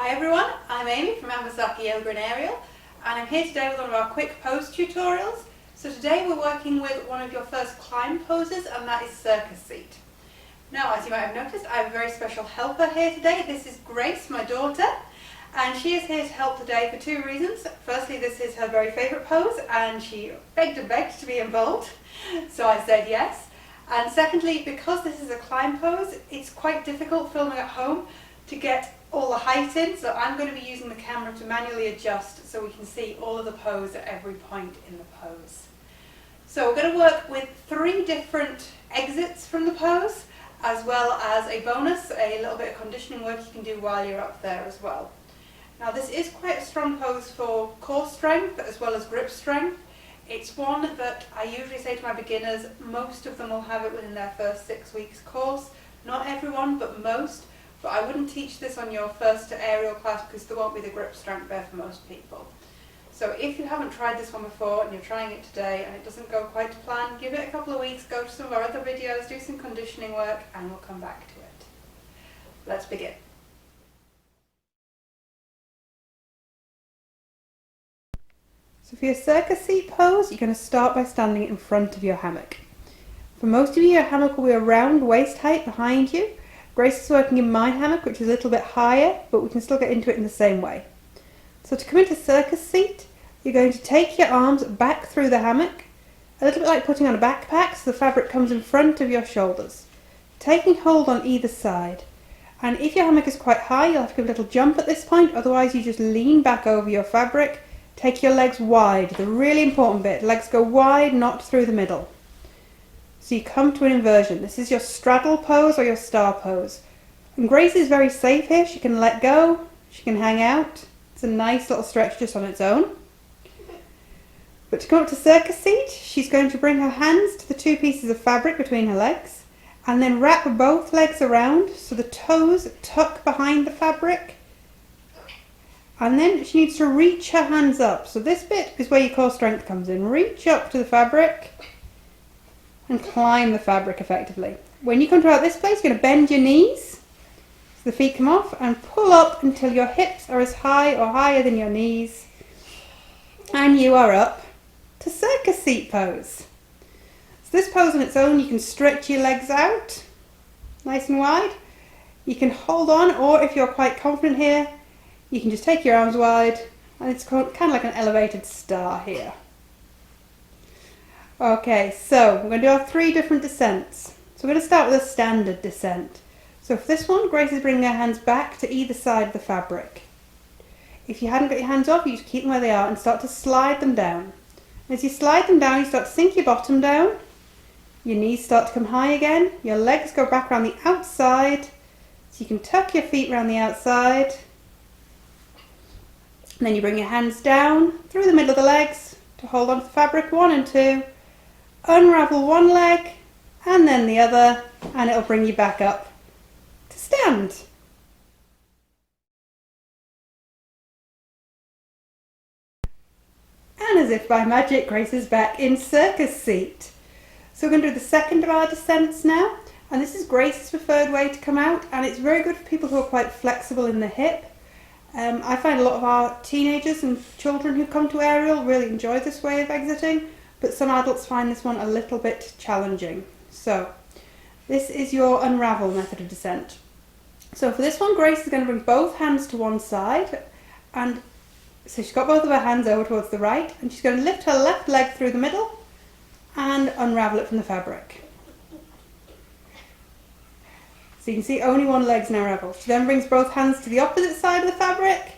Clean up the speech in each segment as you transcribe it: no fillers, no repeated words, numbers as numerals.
Hi everyone, I'm Amy from Anvesaka Yoga and Aerial, and I'm here today with one of our quick pose tutorials. So today we're working with one of your first climb poses, and that is Circus Seat. Now, as you might have noticed, I have a very special helper here today. This is Grace, my daughter, and she is here to help today for two reasons. Firstly, this is her very favourite pose, and she begged and begged to be involved, so I said yes. And secondly, because this is a climb pose, it's quite difficult filming at home to get all the height in, so I'm going to be using the camera to manually adjust so we can see all of the pose at every point in the pose. So we're going to work with 3 different exits from the pose, as well as a bonus, a little bit of conditioning work you can do while you're up there as well. Now this is quite a strong pose for core strength as well as grip strength. It's one that I usually say to my beginners, most of them will have it within their first 6 weeks course. Not everyone, but most. But I wouldn't teach this on your first aerial class because there won't be the grip strength there for most people. So if you haven't tried this one before and you're trying it today and it doesn't go quite to plan, give it a couple of weeks, go to some of our other videos, do some conditioning work, and we'll come back to it. Let's begin. So for your circus seat pose, you're going to start by standing in front of your hammock. For most of you, your hammock will be around waist height behind you. Grace is working in my hammock, which is a little bit higher, but we can still get into it in the same way. So to come into circus seat, you're going to take your arms back through the hammock, a little bit like putting on a backpack, so the fabric comes in front of your shoulders, taking hold on either side. And if your hammock is quite high, you'll have to give a little jump at this point, otherwise you just lean back over your fabric, take your legs wide, the really important bit, legs go wide, not through the middle. So you come to an inversion. This is your straddle pose or your star pose. And Grace is very safe here. She can let go, she can hang out. It's a nice little stretch just on its own. But to come up to circus seat, she's going to bring her hands to the 2 pieces of fabric between her legs and then wrap both legs around so the toes tuck behind the fabric. And then she needs to reach her hands up. So this bit is where your core strength comes in. Reach up to the fabric and climb the fabric effectively. When you come to about this place, you're going to bend your knees so the feet come off and pull up until your hips are as high or higher than your knees. And you are up to circus seat pose. So this pose on its own, you can stretch your legs out nice and wide. You can hold on, or if you're quite confident here, you can just take your arms wide, and it's kind of like an elevated star here. Okay, so we're going to do our 3 different descents. So we're going to start with a standard descent. So for this one, Grace is bringing her hands back to either side of the fabric. If you hadn't got your hands off, you just keep them where they are and start to slide them down. As you slide them down, you start to sink your bottom down. Your knees start to come high again. Your legs go back around the outside. So you can tuck your feet around the outside. And then you bring your hands down through the middle of the legs to hold on to the fabric, 1 and 2. Unravel one leg and then the other, and it'll bring you back up to stand. And as if by magic, Grace is back in circus seat. So we're going to do the second of our descents now, and this is Grace's preferred way to come out, and it's very good for people who are quite flexible in the hip. I find a lot of our teenagers and children who come to aerial really enjoy this way of exiting, but some adults find this one a little bit challenging. So this is your Unravel method of descent. So for this one, Grace is going to bring both hands to one side, and so she's got both of her hands over towards the right, and she's going to lift her left leg through the middle and unravel it from the fabric. So you can see only one leg's now unraveled. She then brings both hands to the opposite side of the fabric,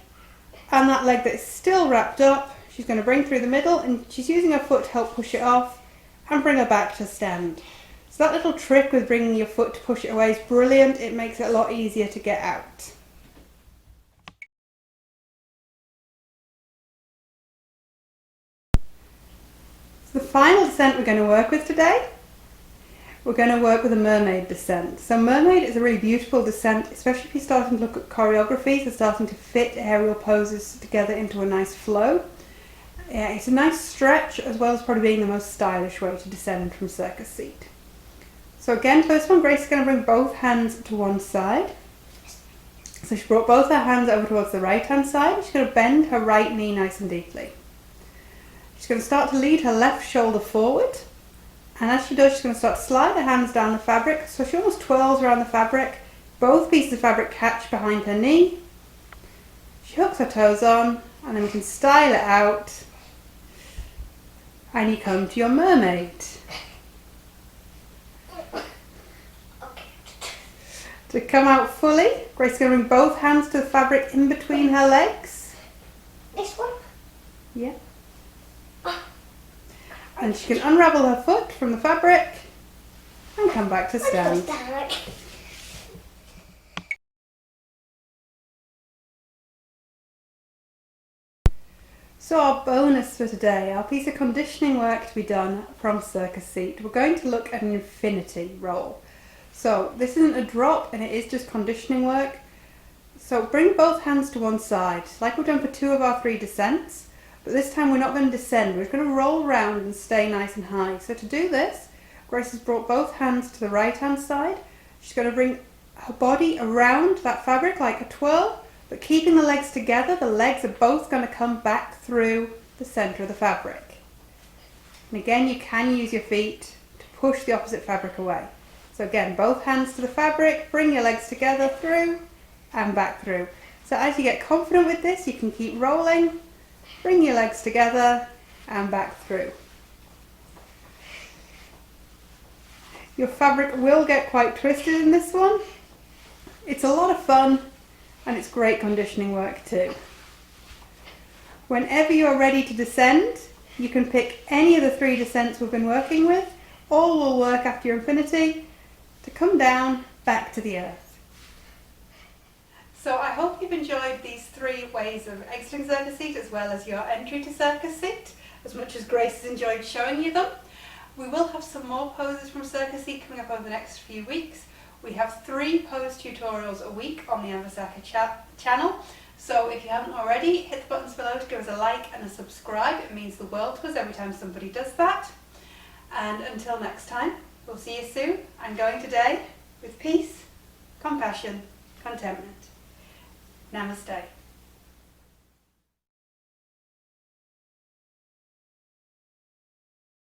and that leg that is still wrapped up, she's going to bring through the middle, and she's using her foot to help push it off and bring her back to stand. So that little trick with bringing your foot to push it away is brilliant. It makes it a lot easier to get out. So the final descent we're going to work with today, we're going to work with a mermaid descent. So mermaid is a really beautiful descent, especially if you're starting to look at choreographies and starting to fit aerial poses together into a nice flow. Yeah, it's a nice stretch as well as probably being the most stylish way to descend from circus seat. So again, first one, Grace is going to bring both hands to one side. So she brought both her hands over towards the right hand side. She's going to bend her right knee nice and deeply. She's going to start to lead her left shoulder forward. And as she does, she's going to start to slide her hands down the fabric. So she almost twirls around the fabric. Both pieces of fabric catch behind her knee. She hooks her toes on, and then we can style it out. And you come to your mermaid. To come out fully, Grace is going to bring both hands to the fabric in between her legs. This one? Yeah. And she can unravel her foot from the fabric and come back to stand. So our bonus for today, our piece of conditioning work to be done from Circus Seat. We're going to look at an infinity roll. So this isn't a drop and it is just conditioning work. So bring both hands to one side, like we've done for 2 of our 3 descents. But this time we're not going to descend, we're just going to roll around and stay nice and high. So to do this, Grace has brought both hands to the right hand side. She's going to bring her body around that fabric like a twirl, but keeping the legs together. The legs are both going to come back through the centre of the fabric. And again, you can use your feet to push the opposite fabric away. So again, both hands to the fabric, bring your legs together through and back through. So as you get confident with this, you can keep rolling. Bring your legs together and back through. Your fabric will get quite twisted in this one. It's a lot of fun and it's great conditioning work too. Whenever you're ready to descend, you can pick any of the 3 descents we've been working with. All will work after your infinity to come down back to the earth. So I hope you've enjoyed these 3 ways of exiting Circus Seat as well as your entry to Circus Seat, as much as Grace has enjoyed showing you them. We will have some more poses from Circus Seat coming up over the next few weeks. We have 3 pose tutorials a week on the Anvesaka channel. So if you haven't already, hit the buttons below to give us a like and a subscribe. It means the world to us every time somebody does that. And until next time, we'll see you soon. I'm going today with peace, compassion, contentment. Namaste.